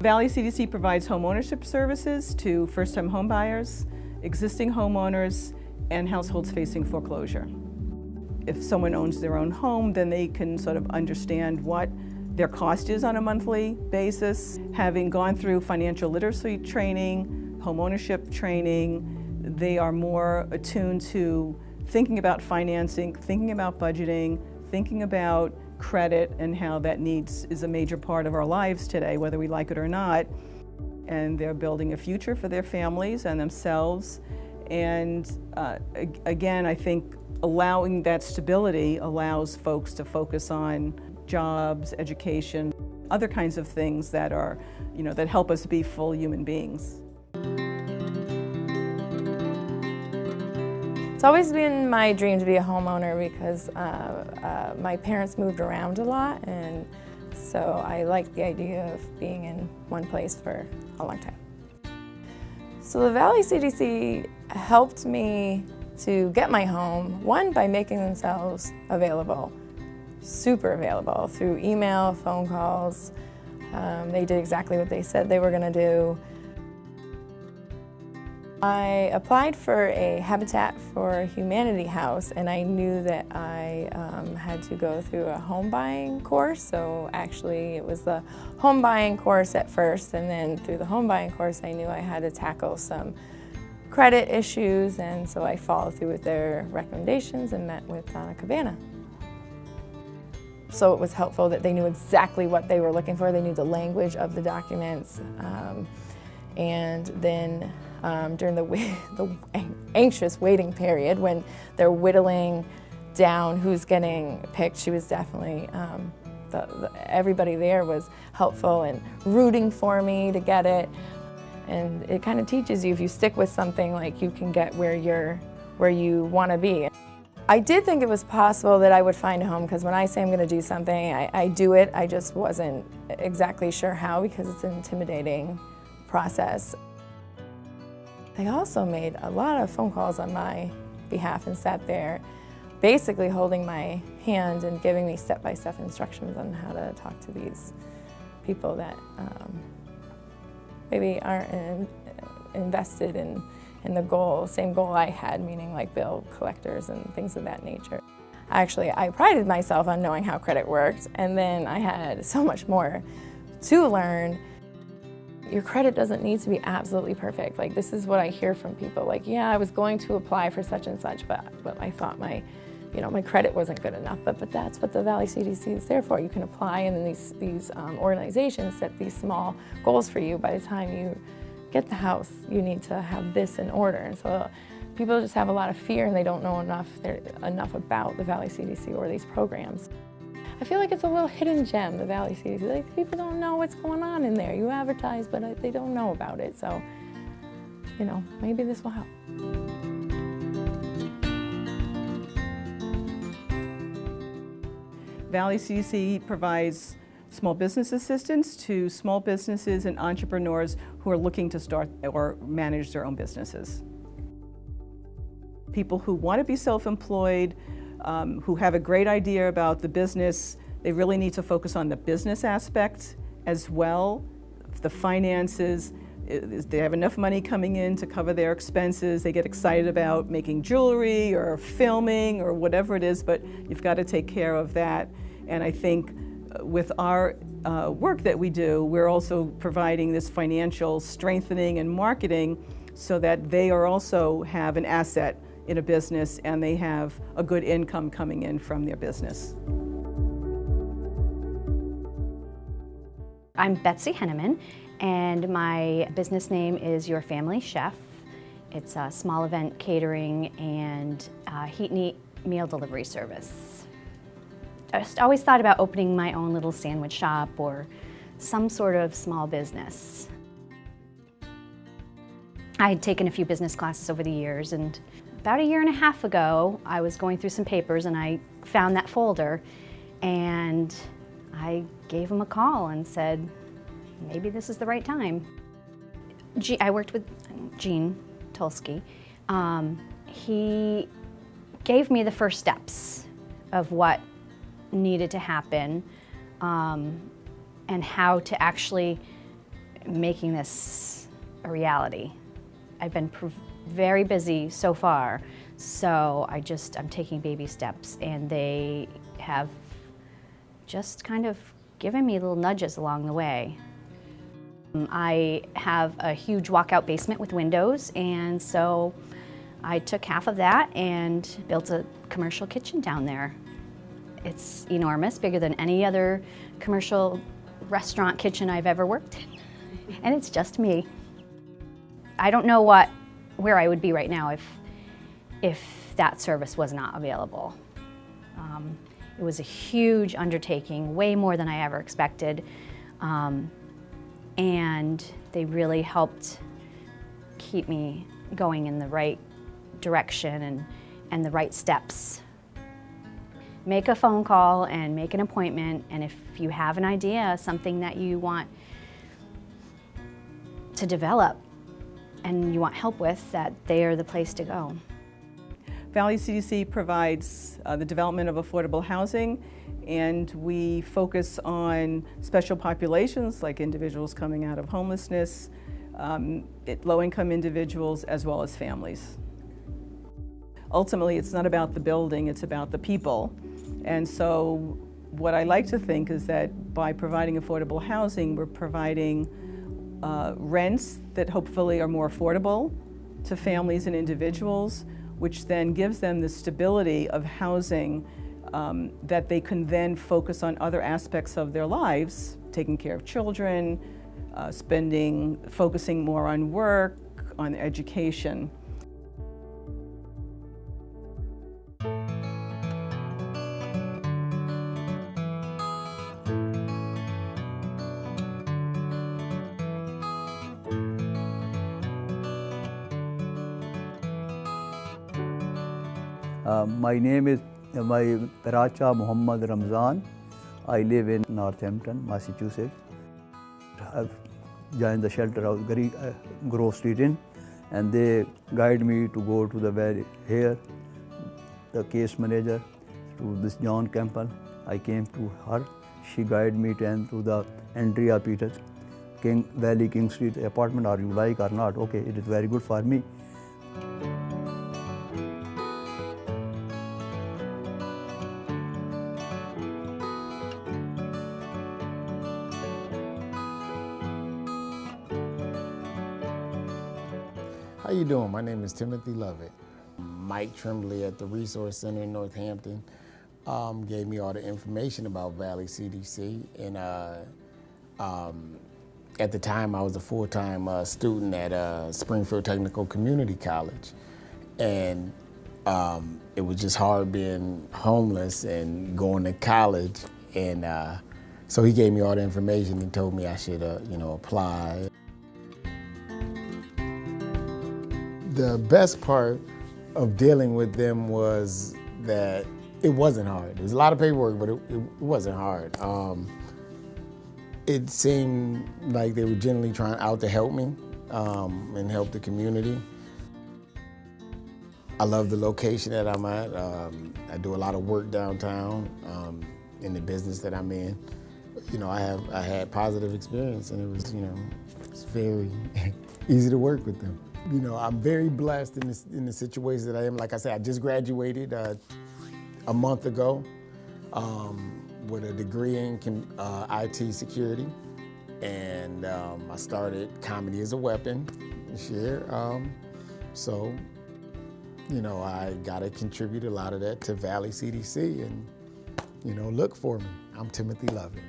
Valley CDC provides homeownership services to first-time homebuyers, existing homeowners, and households facing foreclosure. If someone owns their own home, then they can sort of understand what their cost is on a monthly basis. Having gone through financial literacy training, homeownership training, they are more attuned to thinking about financing, thinking about budgeting, thinking about credit and how that is a major part of our lives today, whether we like it or not. And they're building a future for their families and themselves. And again, I think allowing that stability allows folks to focus on jobs, education, other kinds of things that are, that help us be full human beings. It's always been my dream to be a homeowner because my parents moved around a lot, and so I like the idea of being in one place for a long time. So the Valley CDC helped me to get my home, one, by making themselves available, super available, through email, phone calls. They did exactly what they said they were going to do. I applied for a Habitat for Humanity house, and I knew that I had to go through a home buying course. So actually it was the home buying course at first, and then through the home buying course I knew I had to tackle some credit issues, and so I followed through with their recommendations and met with Donna Cabana. So it was helpful that they knew exactly what they were looking for. They knew the language of the documents. And then during the anxious waiting period, when they're whittling down who's getting picked, she was definitely, everybody there was helpful and rooting for me to get it. And it kind of teaches you, if you stick with something, like, you can get where you want to be. I did think it was possible that I would find a home, because when I say I'm going to do something, I do it. I just wasn't exactly sure how, because it's an intimidating process. They also made a lot of phone calls on my behalf and sat there basically holding my hand and giving me step-by-step instructions on how to talk to these people that maybe aren't invested in the same goal I had, meaning like bill collectors and things of that nature. Actually, I prided myself on knowing how credit worked, and then I had so much more to learn. Your credit doesn't need to be absolutely perfect. Like, this is what I hear from people. Like, yeah, I was going to apply for such and such, but I thought my credit wasn't good enough. But that's what the Valley CDC is there for. You can apply, and then these organizations set these small goals for you. By the time you get the house, you need to have this in order. And so people just have a lot of fear, and they don't know enough about the Valley CDC or these programs. I feel like it's a little hidden gem, the Valley CDC. Like, people don't know what's going on in there. You advertise, but they don't know about it. So, maybe this will help. Valley CDC provides small business assistance to small businesses and entrepreneurs who are looking to start or manage their own businesses. People who want to be self-employed, who have a great idea about the business, they really need to focus on the business aspect as well, the finances. They have enough money coming in to cover their expenses. They get excited about making jewelry or filming or whatever it is, but you've got to take care of that. And I think with our work that we do, we're also providing this financial strengthening and marketing so that they also have an asset in a business and they have a good income coming in from their business. I'm Betsy Henneman, and my business name is Your Family Chef. It's a small event catering and heat and eat meal delivery service. I just always thought about opening my own little sandwich shop or some sort of small business. I had taken a few business classes over the years, and about a year and a half ago, I was going through some papers and I found that folder, and I gave him a call and said, maybe this is the right time. I worked with Gene Tulsky. He gave me the first steps of what needed to happen and how to actually making this a reality. I've been very busy so far, so I'm taking baby steps, and they have just kind of given me little nudges along the way. I have a huge walkout basement with windows, and so I took half of that and built a commercial kitchen down there. It's enormous, bigger than any other commercial restaurant kitchen I've ever worked in, and it's just me. I don't know where I would be right now if that service was not available. It was a huge undertaking, way more than I ever expected, and they really helped keep me going in the right direction and the right steps. Make a phone call and make an appointment, and if you have an idea, something that you want to develop and you want help with, that they are the place to go. Valley CDC provides the development of affordable housing, and we focus on special populations like individuals coming out of homelessness, low-income individuals, as well as families. Ultimately, it's not about the building, it's about the people. And so what I like to think is that by providing affordable housing, we're providing rents that hopefully are more affordable to families and individuals, which then gives them the stability of housing that they can then focus on other aspects of their lives, taking care of children, focusing more on work, on education. My name is Paracha Muhammad Ramzan. I live in Northampton, Massachusetts. I've joined the shelter of Grove Street Inn, and they guide me to go to the Valley here, the case manager, to this John Campbell. I came to her. She guided me to the Andrea Peters, Valley King Street apartment. Are you like or not? Okay, it is very good for me. How you doing? My name is Timothy Lovett. Mike Tremblay at the Resource Center in Northampton gave me all the information about Valley CDC, and at the time I was a full-time student at Springfield Technical Community College, and it was just hard being homeless and going to college, and so he gave me all the information and told me I should apply. The best part of dealing with them was that it wasn't hard. There was a lot of paperwork, but it wasn't hard. It seemed like they were genuinely trying out to help me and help the community. I love the location that I'm at. I do a lot of work downtown in the business that I'm in. I had positive experience, and it was, it's very easy to work with them. I'm very blessed in the situation that I am. Like I said, I just graduated a month ago with a degree in IT security, and I started Comedy as a Weapon this year. So, I got to contribute a lot of that to Valley CDC, and, look for me. I'm Timothy Lovett.